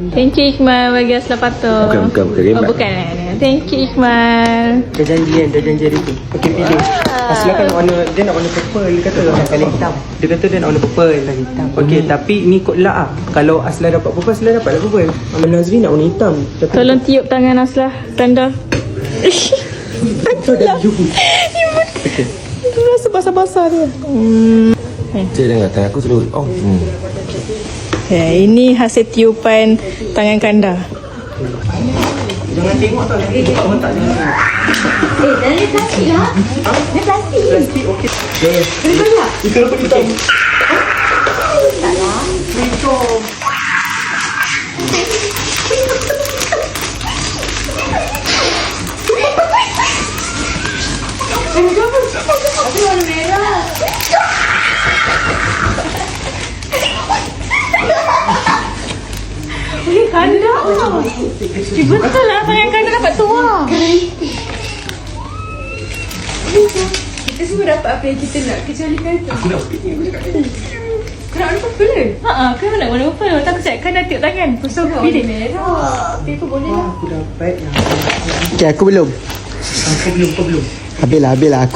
Thank you Iqmal bagi asla patut. Bukan. Oh, bukan. Thank you Iqmal. Dah janji hari tu. Okey, pilih. Asla kan warna, dia nak warna purple. Dia kata nak kali hitam. Dia kata dia nak warna purple dan hitam. Okey, tapi ni ikut lah. Kalau Asla dapat purple, Asla dapat lah purple. Amal Nazri nak warna hitam. Tapi Tolong tiup tangan Aslah. Tanda. okey. Itu rasa basah-basah dia. Cik dengar tangan aku terus. Okay, ini hasil tiupan tangan Kanda. Jangan tengok tau, nanti buka otak jangan tengok. Dari plastik lah. Dari plastik. Plastik okey. Dari mana? Itu apa hitam? Tak lah. Tapi warna merah. Kanda. Betul lah tangan Kanda dapat tua. Kita semua dapat apa yang kita nak. Kecuali kata. Aku nak warna purple ke? Kenapa nak warna apa? Aku cakap Kanda tiup tangan. Pasal aku pilih. Merah. Tapi aku boleh lah. Aku dapat lah. Okay, aku belum. Kau belum. Habis lah.